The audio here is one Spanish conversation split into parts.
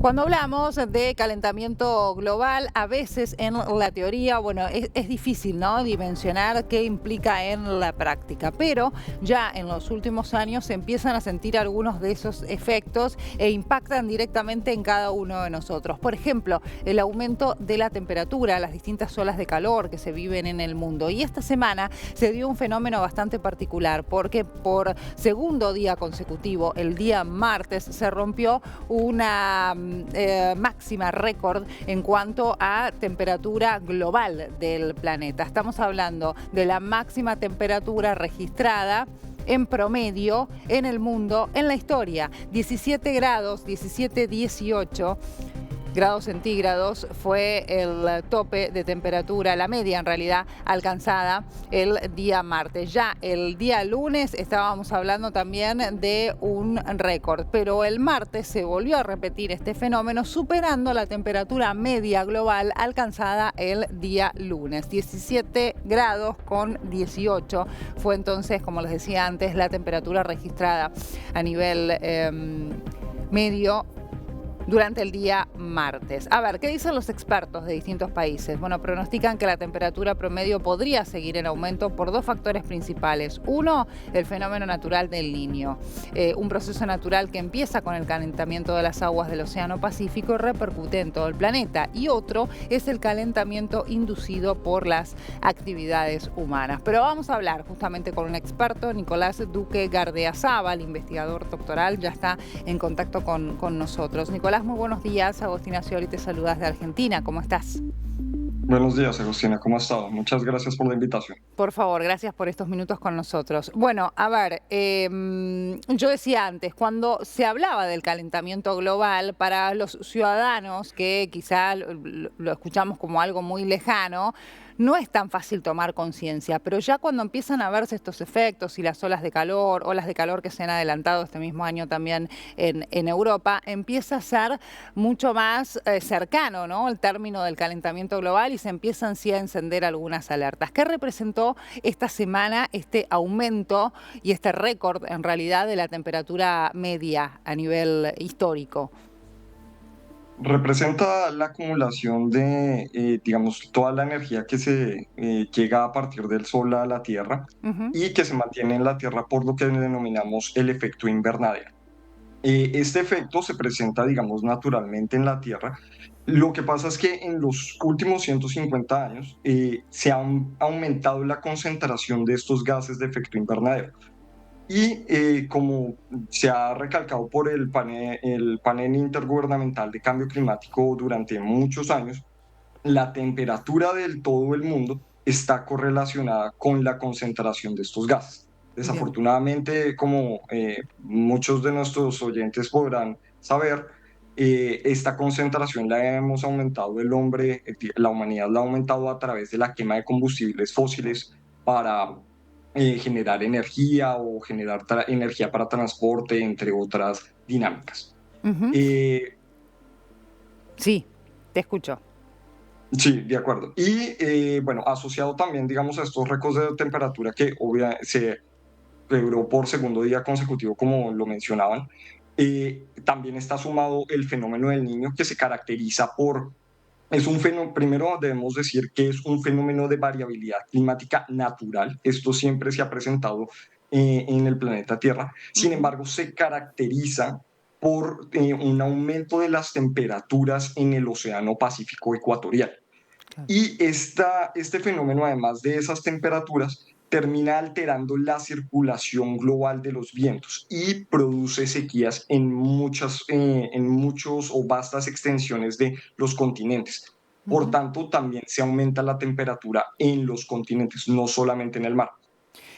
Cuando hablamos de calentamiento global, a veces en la teoría, bueno, es difícil, ¿no?, dimensionar qué implica en la práctica, pero ya en los últimos años se empiezan a sentir algunos de esos efectos e impactan directamente en cada uno de nosotros. Por ejemplo, el aumento de la temperatura, las distintas olas de calor que se viven en el mundo. Y esta semana se dio un fenómeno bastante particular, porque por segundo día consecutivo, el día martes, se rompió una máxima récord en cuanto a temperatura global del planeta. Estamos hablando de la máxima temperatura registrada en promedio en el mundo en la historia. 17 grados, 17, 18 grados centígrados fue el tope de temperatura, la media en realidad, alcanzada el día martes. Ya el día lunes estábamos hablando también de un récord, pero el martes se volvió a repetir este fenómeno, superando la temperatura media global alcanzada el día lunes. 17 grados con 18 fue entonces, como les decía antes, la temperatura registrada a nivel medio durante el día martes. A ver, ¿qué dicen los expertos de distintos países? Bueno, pronostican que la temperatura promedio podría seguir en aumento por dos factores principales. Uno, el fenómeno natural del Niño, un proceso natural que empieza con el calentamiento de las aguas del Océano Pacífico y repercute en todo el planeta. Y otro es el calentamiento inducido por las actividades humanas. Pero vamos a hablar justamente con un experto, Nicolás Duque Gardeazabal, investigador doctoral, ya está en contacto con nosotros. Nicolás, muy buenos días. Agostina Scioli te saluda desde Argentina. ¿Cómo estás? Buenos días, Agustina, ¿cómo has estado? Muchas gracias por la invitación. Por favor, gracias por estos minutos con nosotros. Bueno, a ver, yo decía antes, cuando se hablaba del calentamiento global, para los ciudadanos que quizá lo escuchamos como algo muy lejano, no es tan fácil tomar conciencia, pero ya cuando empiezan a verse estos efectos y las olas de calor que se han adelantado este mismo año también en Europa, empieza a ser mucho más cercano, ¿no?, el término del calentamiento global, y se empiezan sí a encender algunas alertas. ¿Qué representó esta semana este aumento y este récord en realidad de la temperatura media a nivel histórico? Representa la acumulación de, digamos, toda la energía que se llega a partir del Sol a la Tierra Ujú. y que se mantiene en la Tierra por lo que denominamos el efecto invernadero. Este efecto se presenta, digamos, naturalmente en la Tierra. Lo que pasa es que en los últimos 150 años se ha aumentado la concentración de estos gases de efecto invernadero. Y como se ha recalcado por el panel intergubernamental de cambio climático durante muchos años, la temperatura del todo el mundo está correlacionada con la concentración de estos gases. Bien. Desafortunadamente, como muchos de nuestros oyentes podrán saber, esta concentración la hemos aumentado el hombre, la humanidad la ha aumentado a través de la quema de combustibles fósiles para generar energía o generar energía para transporte, entre otras dinámicas. Ujú. Eh, Sí, te escucho. Sí, de acuerdo. Y bueno, asociado también, digamos, a estos récords de temperatura que se logró por segundo día consecutivo, como lo mencionaban, también está sumado el fenómeno del Niño, que se caracteriza por, es un fenómeno, primero debemos decir que es un fenómeno de variabilidad climática natural. Esto siempre se ha presentado en el planeta Tierra. Sin Ujú. embargo, se caracteriza por un aumento de las temperaturas en el Océano Pacífico ecuatorial. Claro. Y este fenómeno, además de esas temperaturas, termina alterando la circulación global de los vientos y produce sequías en muchos o vastas extensiones de los continentes. Por Ujú. tanto, también se aumenta la temperatura en los continentes, no solamente en el mar.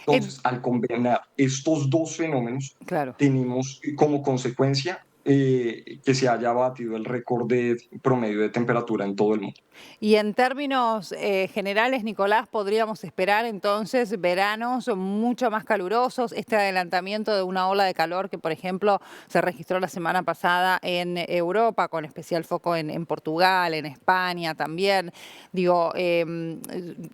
En- Entonces, al combinar estos dos fenómenos, claro. tenemos como consecuencia que se haya batido el récord de promedio de temperatura en todo el mundo. Y en términos generales, Nicolás, podríamos esperar entonces veranos mucho más calurosos, este adelantamiento de una ola de calor que, por ejemplo, se registró la semana pasada en Europa, con especial foco en Portugal, en España también. Digo,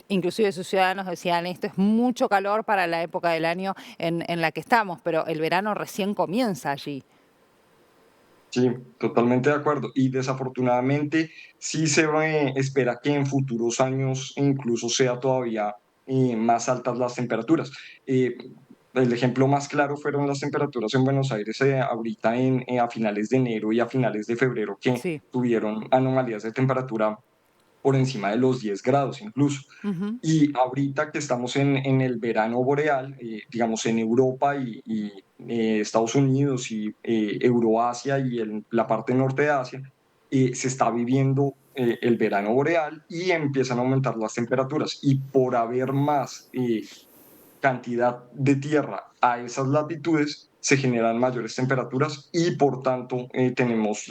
inclusive sus ciudadanos decían, esto es mucho calor para la época del año en la que estamos, pero el verano recién comienza allí. Sí, totalmente de acuerdo. Y desafortunadamente sí se espera que en futuros años incluso sea todavía más altas las temperaturas. Eh, el ejemplo más claro fueron las temperaturas en Buenos Aires ahorita a finales de enero y a finales de febrero que Sí. tuvieron anomalías de temperatura por encima de los 10 grados incluso. Ujú. Y ahorita que estamos en el verano boreal, digamos en Europa y Estados Unidos y Euroasia y la parte norte de Asia, se está viviendo el verano boreal y empiezan a aumentar las temperaturas. Y por haber más cantidad de tierra a esas latitudes, se generan mayores temperaturas y por tanto tenemos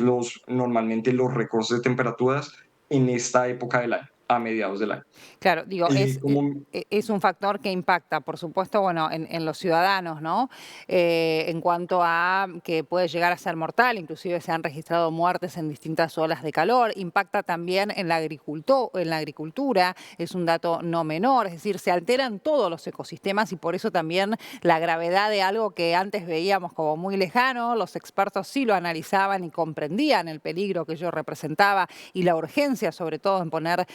normalmente los récords de temperaturas en esta época del año, a mediados del año. Claro, digo, Como es un factor que impacta, por supuesto, bueno, en los ciudadanos, ¿no? En cuanto a que puede llegar a ser mortal, inclusive se han registrado muertes en distintas olas de calor, impacta también en en la agricultura, es un dato no menor, es decir, se alteran todos los ecosistemas y por eso también la gravedad de algo que antes veíamos como muy lejano, los expertos sí lo analizaban y comprendían el peligro que ello representaba y la urgencia, sobre todo, en poner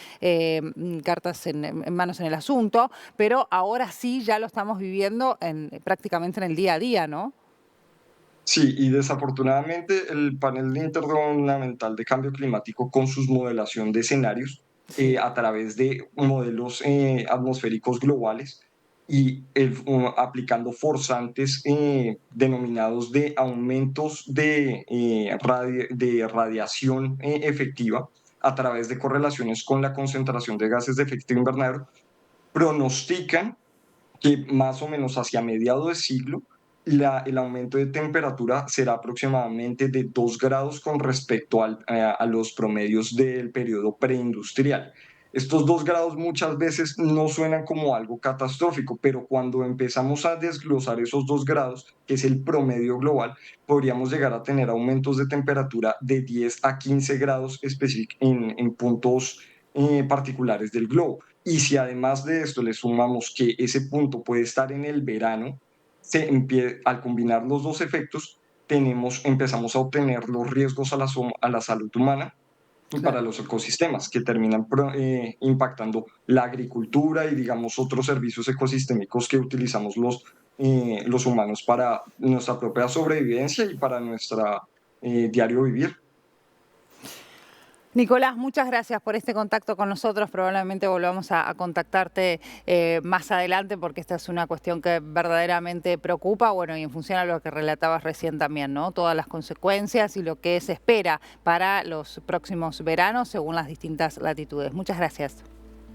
cartas en manos en el asunto, pero ahora sí ya lo estamos viviendo prácticamente en el día a día, ¿no? Sí, y desafortunadamente el panel intergubernamental de cambio climático con sus modelación de escenarios Sí, a través de modelos atmosféricos globales y aplicando forzantes denominados de aumentos de radiación efectiva a través de correlaciones con la concentración de gases de efecto invernadero, pronostican que más o menos hacia mediados de siglo el aumento de temperatura será aproximadamente de 2 grados con respecto a los promedios del periodo preindustrial. Estos 2 grados muchas veces no suenan como algo catastrófico, pero cuando empezamos a desglosar esos 2 grados, que es el promedio global, podríamos llegar a tener aumentos de temperatura de 10 a 15 grados en puntos particulares del globo. Y si además de esto le sumamos que ese punto puede estar en el verano, al combinar los dos efectos, empezamos a obtener los riesgos a la salud humana y para claro. los ecosistemas, que terminan impactando la agricultura y, digamos, otros servicios ecosistémicos que utilizamos los humanos para nuestra propia sobrevivencia y para nuestra diario vivir. Nicolás, muchas gracias por este contacto con nosotros. Probablemente volvamos a contactarte más adelante porque esta es una cuestión que verdaderamente preocupa, bueno, y en función a lo que relatabas recién también, ¿no? Todas las consecuencias y lo que se espera para los próximos veranos según las distintas latitudes. Muchas gracias.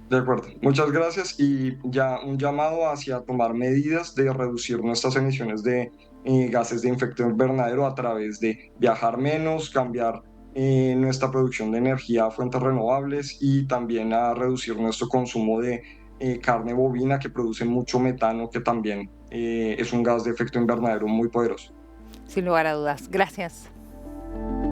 De acuerdo, muchas gracias y ya un llamado hacia tomar medidas de reducir nuestras emisiones de gases de efecto invernadero a través de viajar menos, cambiar nuestra producción de energía a fuentes renovables y también a reducir nuestro consumo de carne bovina que produce mucho metano, que también es un gas de efecto invernadero muy poderoso. Sin lugar a dudas. Gracias.